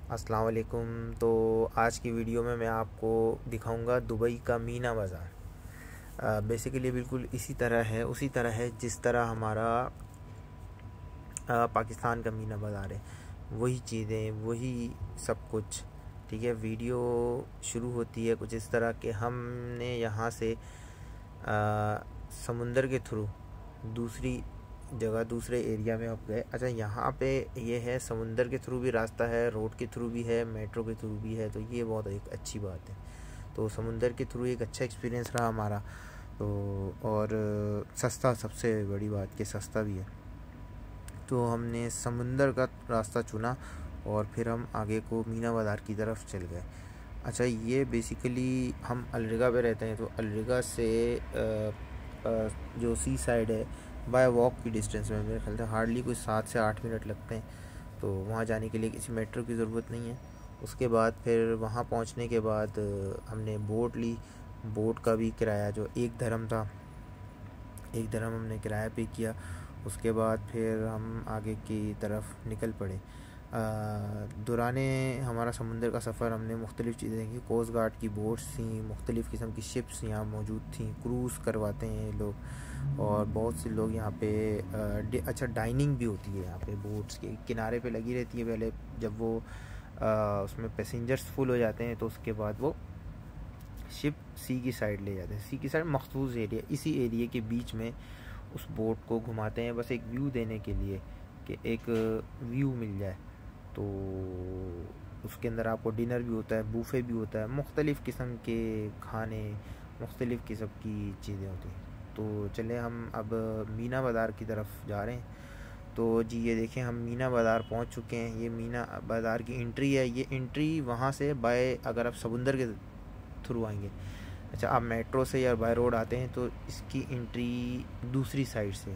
अस्सलाम वालेकुम। तो आज की वीडियो में मैं आपको दिखाऊंगा दुबई का मीना बाज़ार। बेसिकली बिल्कुल इसी तरह है, उसी तरह है जिस तरह हमारा पाकिस्तान का मीना बाज़ार है। वही चीज़ें, वही सब कुछ। ठीक है, वीडियो शुरू होती है कुछ इस तरह कि हमने यहाँ से समुंदर के थ्रू दूसरी जगह, दूसरे एरिया में अब गए। अच्छा, यहाँ पे ये है, समुंदर के थ्रू भी रास्ता है, रोड के थ्रू भी है, मेट्रो के थ्रू भी है, तो ये बहुत एक अच्छी बात है। तो समुंदर के थ्रू एक अच्छा एक्सपीरियंस रहा हमारा। तो और सस्ता, सबसे बड़ी बात कि सस्ता भी है। तो हमने समुंदर का रास्ता चुना और फिर हम आगे को मीना बाज़ार की तरफ चल गए। अच्छा, ये बेसिकली हम अलरिगा पे रहते हैं, तो अलरिगा से जो सी साइड है, बाय वॉक की डिस्टेंस में मेरे ख्याल से हार्डली कोई 7 से 8 मिनट लगते हैं। तो वहाँ जाने के लिए किसी मेट्रो की ज़रूरत नहीं है। उसके बाद फिर वहाँ पहुँचने के बाद हमने बोट ली। बोट का भी किराया जो 1 दिरहम था, 1 दिरहम हमने किराया पे किया। उसके बाद फिर हम आगे की तरफ निकल पड़े। दौराने हमारा समुंदर का सफ़र हमने मुख्तलिफ़ चीज़ें देखी। कोस्ट गार्ड की बोट्स थी, मुख्तलिफ़ किस्म की शिप्स यहाँ मौजूद थी, क्रूज़ करवाते हैं ये लोग। और बहुत से लोग यहाँ पे अच्छा, डाइनिंग भी होती है यहाँ पे, बोट्स के किनारे पे लगी रहती है। पहले जब वो उसमें पैसेंजर्स फुल हो जाते हैं तो उसके बाद वो शिप सी की साइड ले जाते हैं। सी की साइड मखसूस एरिया, इसी एरिया के बीच में उस बोट को घुमाते हैं, बस एक व्यू देने के लिए कि एक व्यू मिल जाए। तो उसके अंदर आपको डिनर भी होता है, बूफे भी होता है, मुख्तलिफ़ किस्म के खाने, मुख्तलिफ़ किस्म की चीज़ें होती हैं। तो चले हम अब मीना बाज़ार की तरफ जा रहे हैं। तो जी ये देखें, हम मीना बाज़ार पहुंच चुके हैं। ये मीना बाज़ार की एंट्री है। ये एंट्री वहाँ से बाय, अगर आप समुंदर के थ्रू आएंगे, अच्छा आप मेट्रो से या बाय रोड आते हैं, तो इसकी एंट्री दूसरी साइड से।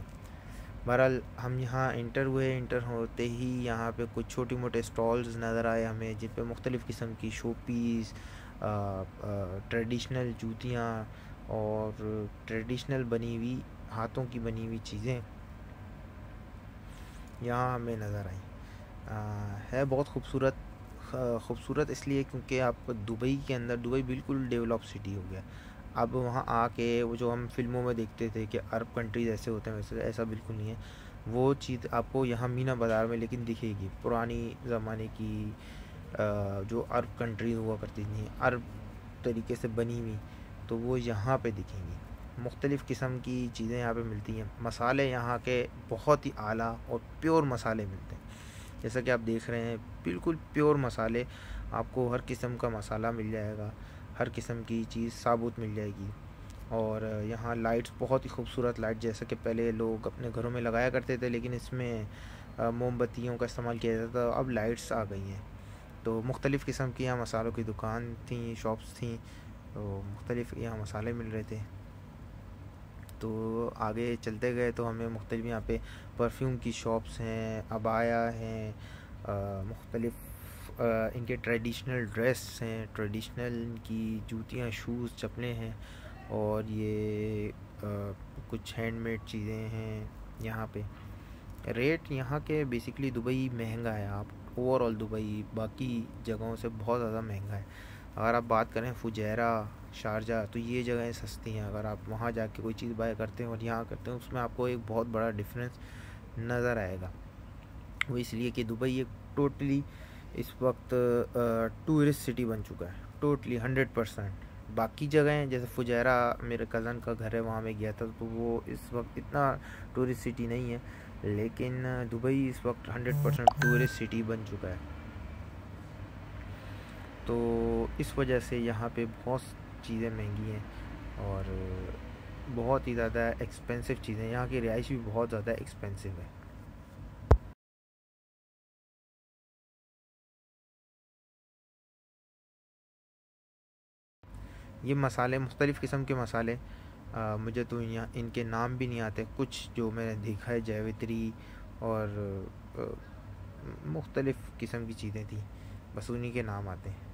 बहरहाल हम यहाँ इंटर हुए, इंटर होते ही यहाँ पे कुछ छोटे मोटे स्टॉल्स नज़र आए हमें, जिन पे मुख्तलिफ़ किस्म की शो पीस, ट्रेडिशनल जूतियाँ और ट्रेडिशनल बनी हुई, हाथों की बनी हुई चीज़ें यहाँ हमें नज़र आई। है बहुत खूबसूरत। खूबसूरत इसलिए क्योंकि आप दुबई के अंदर, दुबई बिल्कुल डेवलप सिटी हो गया। अब वहाँ आके वो जो हम फिल्मों में देखते थे कि अरब कंट्रीज़ ऐसे होते हैं, वैसे ऐसा बिल्कुल नहीं है। वो चीज़ आपको यहाँ मीना बाज़ार में लेकिन दिखेगी, पुरानी ज़माने की जो अरब कंट्रीज़ हुआ करती थी, अरब तरीके से बनी हुई, तो वो यहाँ पे दिखेंगी। मुख्तलिफ़ किस्म की चीज़ें यहाँ पे मिलती हैं। मसाले यहाँ के बहुत ही आला और प्योर मसाले मिलते हैं, जैसा कि आप देख रहे हैं, बिल्कुल प्योर मसाले। आपको हर किस्म का मसाला मिल जाएगा, हर किस्म की चीज़ साबुत मिल जाएगी। और यहाँ लाइट्स, बहुत ही खूबसूरत लाइट, जैसा कि पहले लोग अपने घरों में लगाया करते थे, लेकिन इसमें मोमबत्तियों का इस्तेमाल किया जाता था, अब लाइट्स आ गई हैं। तो मुख्तलिफ़ किस्म की यहाँ मसालों की दुकान थी, शॉप्स थी, तो मुख्तलिफ़ यहाँ मसाले मिल रहे थे। तो आगे चलते गए तो हमें मुख्तलिफ़ यहाँ पे परफ्यूम की शॉप्स हैं, अबाया हैं, मुख्तलिफ़ इनके ट्रेडिशनल ड्रेस हैं, ट्रेडिशनल इनकी जूतियाँ, शूज़, चप्पलें हैं। और ये कुछ हैंडमेड चीज़ें हैं यहाँ पे। रेट यहाँ के बेसिकली, दुबई महंगा है। आप ओवरऑल दुबई बाकी जगहों से बहुत ज़्यादा महंगा है। अगर आप बात करें फुजैरा, शारजा, तो ये जगहें सस्ती हैं। अगर आप वहाँ जाके कोई चीज़ बाय करते हैं और यहाँ करते हैं, उसमें आपको एक बहुत बड़ा डिफरेंस नज़र आएगा। वो इसलिए कि दुबई एक टोटली इस वक्त टूरिस्ट सिटी बन चुका है, टोटली 100%। बाकी जगहें जैसे फुजैरा, मेरे कज़न का घर है, वहाँ मैं गया था, तो वो इस वक्त इतना टूरिस्ट सिटी नहीं है, लेकिन दुबई इस वक्त 100% टूरिस्ट सिटी बन चुका है। तो इस वजह से यहाँ पे बहुत चीज़ें महंगी हैं और बहुत ही ज़्यादा एक्सपेंसिव चीज़ें, यहाँ की रिहाइश भी बहुत ज़्यादा एक्सपेंसिव है। ये मसाले, मुख्तलिफ़ किस्म के मसाले, मुझे तो यहाँ इनके नाम भी नहीं आते। कुछ जो मैंने देखा है, जावित्री और मुख्तलिफ़ किस्म की चीज़ें थी, बस उन्हीं के नाम आते हैं।